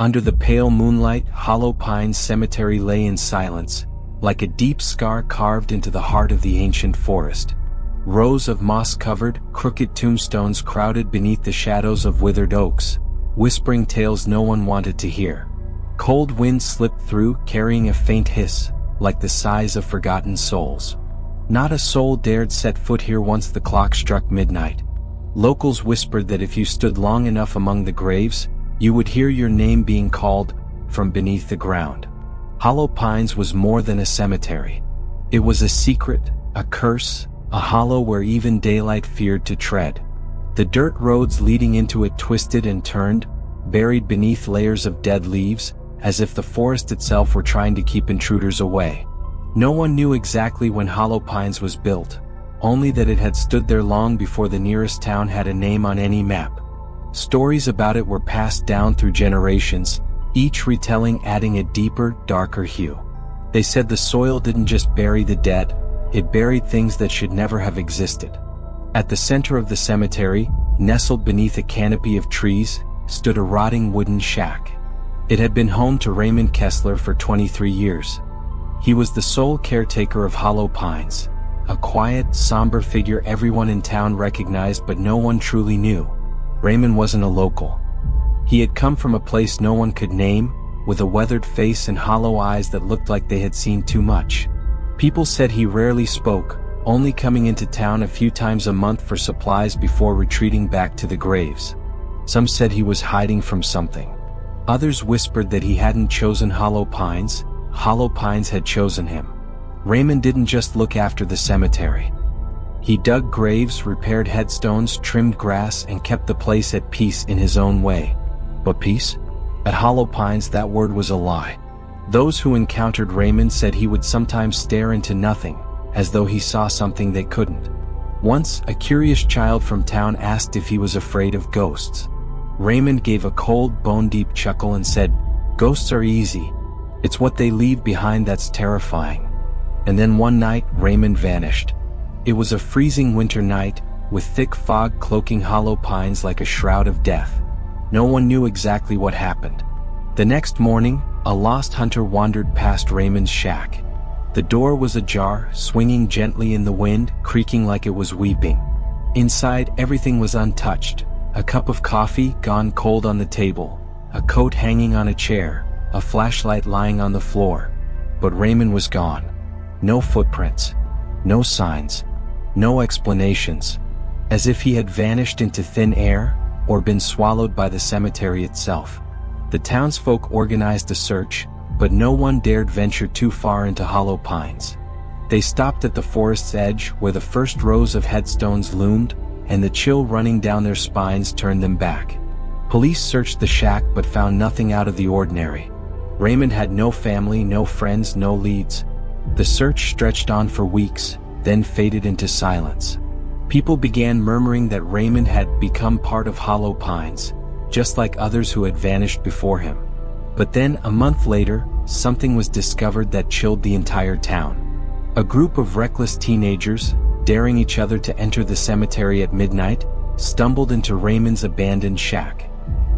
Under the pale moonlight, Hollow Pines Cemetery lay in silence, like a deep scar carved into the heart of the ancient forest. Rows of moss-covered, crooked tombstones crowded beneath the shadows of withered oaks, whispering tales no one wanted to hear. Cold winds slipped through, carrying a faint hiss, like the sighs of forgotten souls. Not a soul dared set foot here once the clock struck midnight. Locals whispered that if you stood long enough among the graves, you would hear your name being called from beneath the ground. Hollow Pines was more than a cemetery. It was a secret, a curse, a hollow where even daylight feared to tread. The dirt roads leading into it twisted and turned, buried beneath layers of dead leaves, as if the forest itself were trying to keep intruders away. No one knew exactly when Hollow Pines was built, only that it had stood there long before the nearest town had a name on any map. Stories about it were passed down through generations, each retelling adding a deeper, darker hue. They said the soil didn't just bury the dead, it buried things that should never have existed. At the center of the cemetery, nestled beneath a canopy of trees, stood a rotting wooden shack. It had been home to Raymond Kessler for 23 years. He was the sole caretaker of Hollow Pines, a quiet, somber figure everyone in town recognized but no one truly knew. Raymond wasn't a local. He had come from a place no one could name, with a weathered face and hollow eyes that looked like they had seen too much. People said he rarely spoke, only coming into town a few times a month for supplies before retreating back to the graves. Some said he was hiding from something. Others whispered that he hadn't chosen Hollow Pines had chosen him. Raymond didn't just look after the cemetery. He dug graves, repaired headstones, trimmed grass, and kept the place at peace in his own way. But peace? At Hollow Pines, that word was a lie. Those who encountered Raymond said he would sometimes stare into nothing, as though he saw something they couldn't. Once, a curious child from town asked if he was afraid of ghosts. Raymond gave a cold, bone-deep chuckle and said, "Ghosts are easy. It's what they leave behind that's terrifying." And then one night, Raymond vanished. It was a freezing winter night, with thick fog cloaking Hollow Pines like a shroud of death. No one knew exactly what happened. The next morning, a lost hunter wandered past Raymond's shack. The door was ajar, swinging gently in the wind, creaking like it was weeping. Inside, everything was untouched. A cup of coffee gone cold on the table, a coat hanging on a chair, a flashlight lying on the floor. But Raymond was gone. No footprints. No signs. No explanations. As if he had vanished into thin air, or been swallowed by the cemetery itself. The townsfolk organized a search, but no one dared venture too far into Hollow Pines. They stopped at the forest's edge, where the first rows of headstones loomed, and the chill running down their spines turned them back. Police searched the shack but found nothing out of the ordinary. Raymond had no family, no friends, no leads. The search stretched on for weeks, then faded into silence. People began murmuring that Raymond had become part of Hollow Pines, just like others who had vanished before him. But then, a month later, something was discovered that chilled the entire town. A group of reckless teenagers, daring each other to enter the cemetery at midnight, stumbled into Raymond's abandoned shack.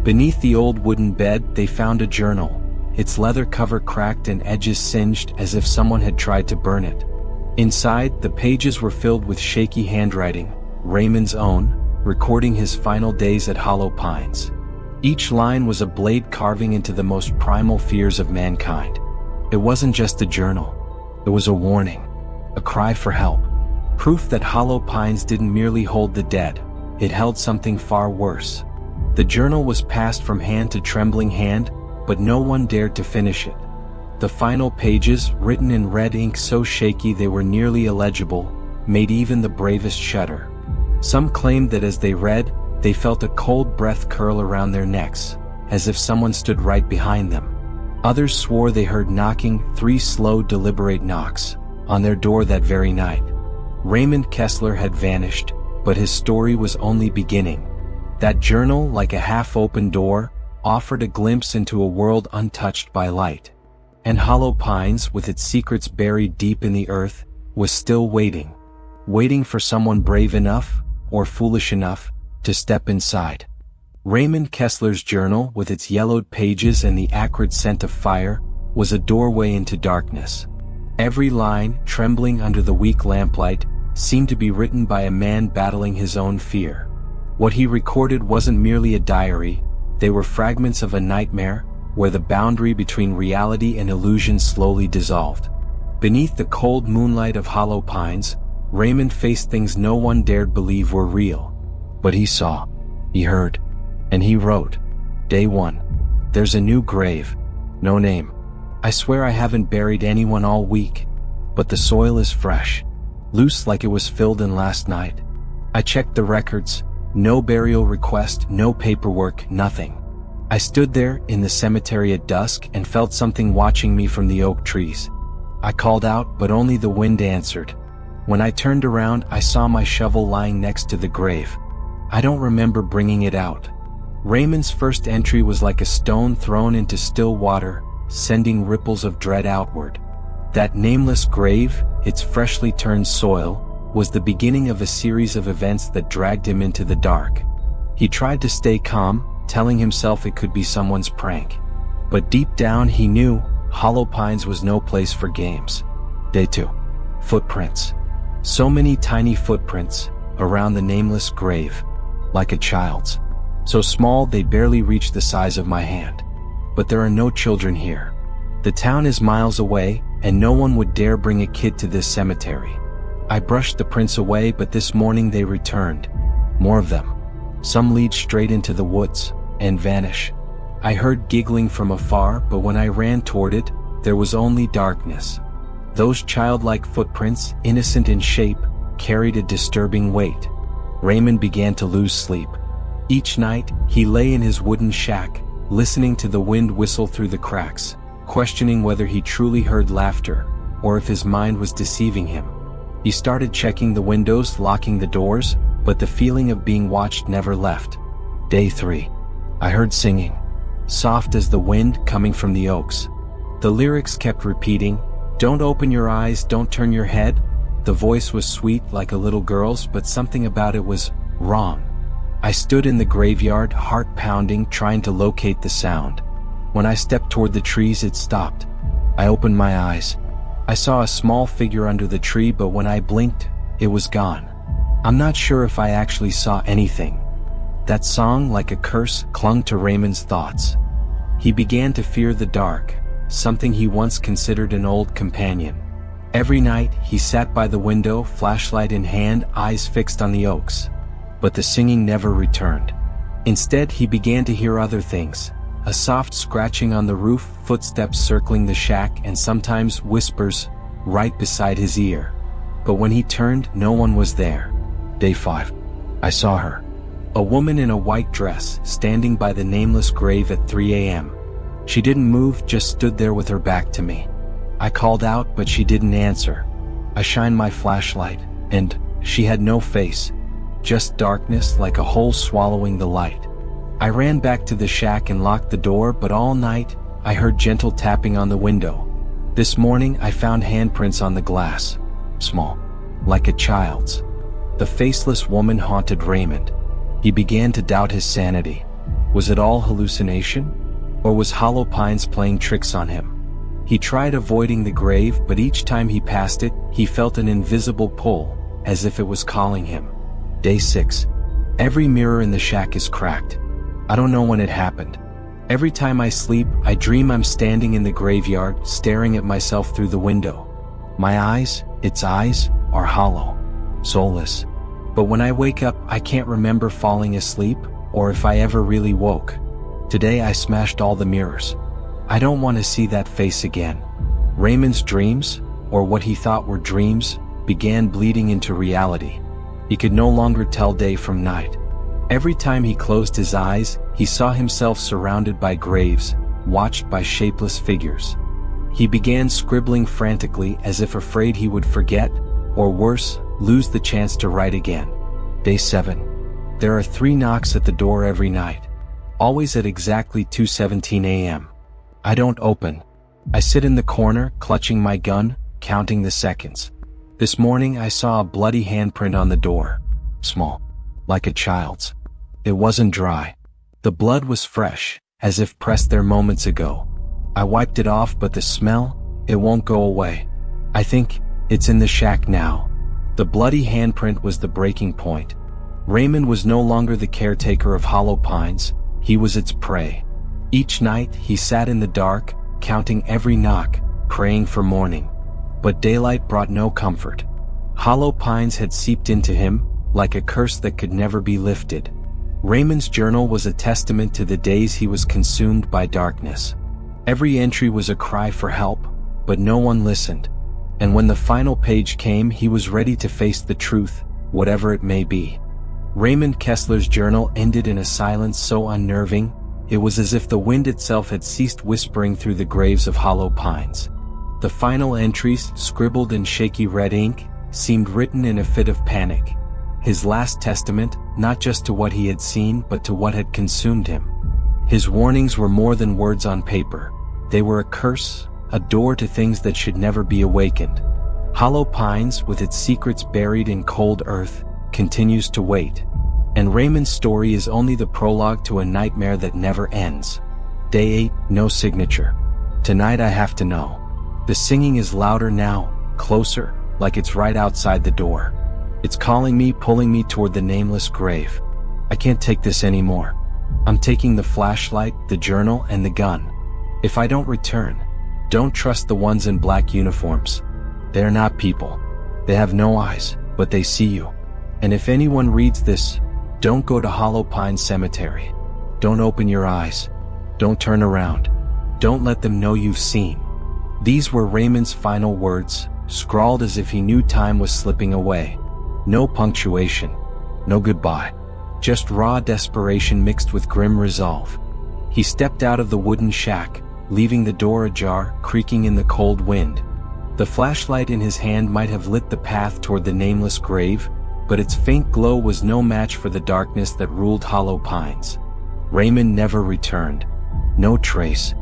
Beneath the old wooden bed, they found a journal, its leather cover cracked and edges singed as if someone had tried to burn it. Inside, the pages were filled with shaky handwriting, Raymond's own, recording his final days at Hollow Pines. Each line was a blade carving into the most primal fears of mankind. It wasn't just a journal. It was a warning, a cry for help. Proof that Hollow Pines didn't merely hold the dead, it held something far worse. The journal was passed from hand to trembling hand, but no one dared to finish it. The final pages, written in red ink so shaky they were nearly illegible, made even the bravest shudder. Some claimed that as they read, they felt a cold breath curl around their necks, as if someone stood right behind them. Others swore they heard knocking, 3 slow, deliberate knocks, on their door that very night. Raymond Kessler had vanished, but his story was only beginning. That journal, like a half-open door, offered a glimpse into a world untouched by light. And Hollow Pines, with its secrets buried deep in the earth, was still waiting. Waiting for someone brave enough, or foolish enough, to step inside. Raymond Kessler's journal, with its yellowed pages and the acrid scent of fire, was a doorway into darkness. Every line, trembling under the weak lamplight, seemed to be written by a man battling his own fear. What he recorded wasn't merely a diary, they were fragments of a nightmare, where the boundary between reality and illusion slowly dissolved. Beneath the cold moonlight of hollow pines, Raymond faced things no one dared believe were real. But he saw, he heard, and he wrote. Day 1. There's a new grave. No name. I swear I haven't buried anyone all week. But the soil is fresh. Loose like it was filled in last night. I checked the records. No burial request, no paperwork, nothing. I stood there in the cemetery at dusk and felt something watching me from the oak trees. I called out, but only the wind answered. When I turned around, I saw my shovel lying next to the grave. I don't remember bringing it out. Raymond's first entry was like a stone thrown into still water, sending ripples of dread outward. That nameless grave, its freshly turned soil, was the beginning of a series of events that dragged him into the dark. He tried to stay calm, telling himself it could be someone's prank. But deep down he knew Hollow Pines was no place for games. Day 2. Footprints. So many tiny footprints, around the nameless grave, like a child's. So small they barely reach the size of my hand. But there are no children here. The town is miles away, and no one would dare bring a kid to this cemetery. I brushed the prints away, but this morning they returned. More of them. Some lead straight into the woods, and vanish. I heard giggling from afar, but when I ran toward it, there was only darkness. Those childlike footprints, innocent in shape, carried a disturbing weight. Raymond began to lose sleep. Each night, he lay in his wooden shack, listening to the wind whistle through the cracks, questioning whether he truly heard laughter, or if his mind was deceiving him. He started checking the windows, locking the doors, but the feeling of being watched never left. Day 3. I heard singing, soft as the wind coming from the oaks. The lyrics kept repeating, "Don't open your eyes, don't turn your head." The voice was sweet like a little girl's, but something about it was wrong. I stood in the graveyard, heart pounding, trying to locate the sound. When I stepped toward the trees, it stopped. I opened my eyes. I saw a small figure under the tree, but when I blinked, it was gone. I'm not sure if I actually saw anything. That song, like a curse, clung to Raymond's thoughts. He began to fear the dark, something he once considered an old companion. Every night, he sat by the window, flashlight in hand, eyes fixed on the oaks. But the singing never returned. Instead, he began to hear other things. A soft scratching on the roof, footsteps circling the shack, and sometimes whispers right beside his ear. But when he turned, no one was there. Day 5. I saw her. A woman in a white dress, standing by the nameless grave at 3 a.m. She didn't move, just stood there with her back to me. I called out, but she didn't answer. I shined my flashlight, and she had no face, just darkness like a hole swallowing the light. I ran back to the shack and locked the door, but all night, I heard gentle tapping on the window. This morning, I found handprints on the glass. Small, like a child's. The faceless woman haunted Raymond. He began to doubt his sanity. Was it all hallucination? Or was Hollow Pines playing tricks on him? He tried avoiding the grave, but each time he passed it, he felt an invisible pull, as if it was calling him. Day 6. Every mirror in the shack is cracked. I don't know when it happened. Every time I sleep, I dream I'm standing in the graveyard, staring at myself through the window. My eyes, its eyes, are hollow, soulless. But when I wake up, I can't remember falling asleep, or if I ever really woke. Today I smashed all the mirrors. I don't want to see that face again. Raymond's dreams, or what he thought were dreams, began bleeding into reality. He could no longer tell day from night. Every time he closed his eyes, he saw himself surrounded by graves, watched by shapeless figures. He began scribbling frantically as if afraid he would forget, or worse, lose the chance to write again. Day 7. There are 3 knocks at the door every night, always at exactly 2:17 a.m. I don't open. I sit in the corner, clutching my gun, counting the seconds. This morning I saw a bloody handprint on the door. Small, like a child's. It wasn't dry. The blood was fresh, as if pressed there moments ago. I wiped it off, but the smell, it won't go away. I think it's in the shack now. The bloody handprint was the breaking point. Raymond was no longer the caretaker of Hollow Pines, he was its prey. Each night, he sat in the dark, counting every knock, praying for morning. But daylight brought no comfort. Hollow Pines had seeped into him, like a curse that could never be lifted. Raymond's journal was a testament to the days he was consumed by darkness. Every entry was a cry for help, but no one listened. And when the final page came, he was ready to face the truth, whatever it may be. Raymond Kessler's journal ended in a silence so unnerving, it was as if the wind itself had ceased whispering through the graves of Hollow Pines. The final entries, scribbled in shaky red ink, seemed written in a fit of panic. His last testament, not just to what he had seen but to what had consumed him. His warnings were more than words on paper. They were a curse, a door to things that should never be awakened. Hollow Pines, with its secrets buried in cold earth, continues to wait. And Raymond's story is only the prologue to a nightmare that never ends. Day 8, no signature. Tonight I have to know. The singing is louder now, closer, like it's right outside the door. It's calling me, pulling me toward the nameless grave. I can't take this anymore. I'm taking the flashlight, the journal, and the gun. If I don't return, don't trust the ones in black uniforms. They're not people. They have no eyes, but they see you. And if anyone reads this, don't go to Hollow Pine Cemetery. Don't open your eyes. Don't turn around. Don't let them know you've seen. These were Raymond's final words, scrawled as if he knew time was slipping away. No punctuation. No goodbye. Just raw desperation mixed with grim resolve. He stepped out of the wooden shack, leaving the door ajar, creaking in the cold wind. The flashlight in his hand might have lit the path toward the nameless grave, but its faint glow was no match for the darkness that ruled Hollow Pines. Raymond never returned. No trace.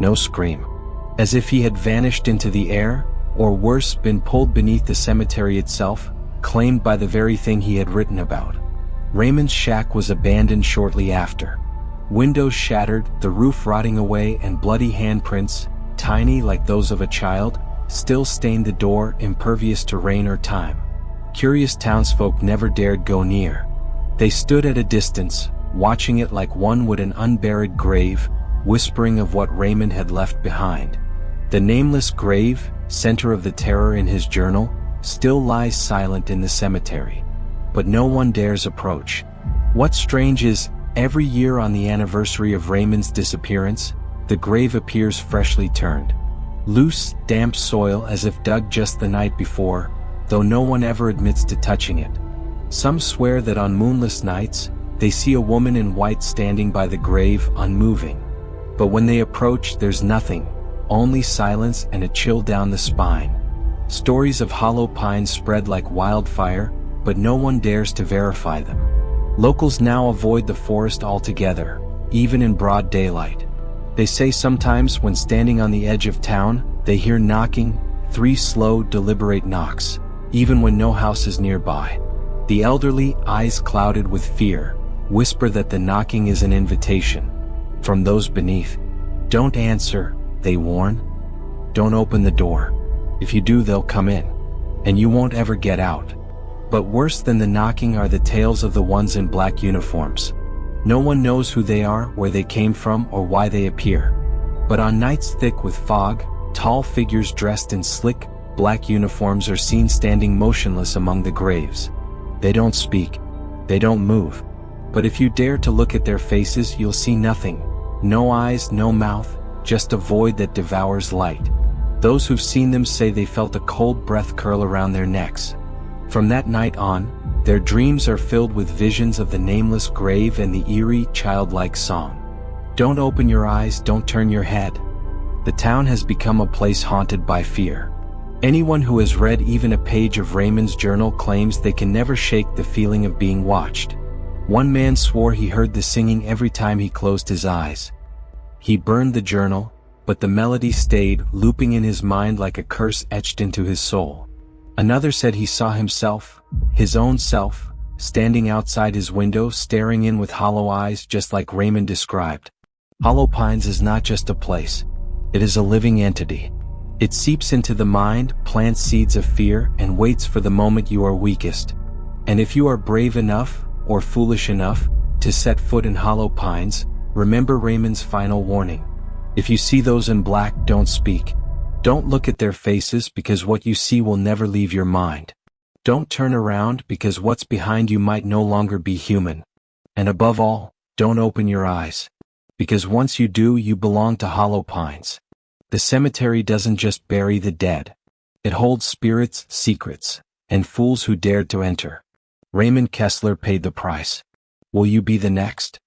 No scream. As if he had vanished into the air, or worse, been pulled beneath the cemetery itself, claimed by the very thing he had written about. Raymond's shack was abandoned shortly after. Windows shattered, the roof rotting away, and bloody handprints, tiny like those of a child, still stained the door, impervious to rain or time. Curious townsfolk never dared go near. They stood at a distance, watching it like one would an unburied grave, whispering of what Raymond had left behind. The nameless grave, center of the terror in his journal, still lies silent in the cemetery. But no one dares approach. What's strange is, every year on the anniversary of Raymond's disappearance, the grave appears freshly turned. Loose, damp soil as if dug just the night before, though no one ever admits to touching it. Some swear that on moonless nights, they see a woman in white standing by the grave, unmoving. But when they approach, there's nothing, only silence and a chill down the spine. Stories of Hollow Pines spread like wildfire, but no one dares to verify them. Locals now avoid the forest altogether, even in broad daylight. They say sometimes when standing on the edge of town, they hear knocking, 3 slow, deliberate knocks, even when no house is nearby. The elderly, eyes clouded with fear, whisper that the knocking is an invitation. From those beneath, "Don't answer," they warn. "Don't open the door. If you do, they'll come in. And you won't ever get out." But worse than the knocking are the tales of the ones in black uniforms. No one knows who they are, where they came from, or why they appear. But on nights thick with fog, tall figures dressed in slick, black uniforms are seen standing motionless among the graves. They don't speak. They don't move. But if you dare to look at their faces, you'll see nothing. No eyes, no mouth, just a void that devours light. Those who've seen them say they felt a cold breath curl around their necks. From that night on, their dreams are filled with visions of the nameless grave and the eerie, childlike song. Don't open your eyes, don't turn your head. The town has become a place haunted by fear. Anyone who has read even a page of Raymond's journal claims they can never shake the feeling of being watched. One man swore he heard the singing every time he closed his eyes. He burned the journal, but the melody stayed, looping in his mind like a curse etched into his soul. Another said he saw himself, his own self, standing outside his window staring in with hollow eyes just like Raymond described. Hollow Pines is not just a place. It is a living entity. It seeps into the mind, plants seeds of fear, and waits for the moment you are weakest. And if you are brave enough, or foolish enough, to set foot in Hollow Pines, remember Raymond's final warning. If you see those in black, don't speak. Don't look at their faces because what you see will never leave your mind. Don't turn around because what's behind you might no longer be human. And above all, don't open your eyes. Because once you do, you belong to Hollow Pines. The cemetery doesn't just bury the dead. It holds spirits, secrets, and fools who dared to enter. Raymond Kessler paid the price. Will you be the next?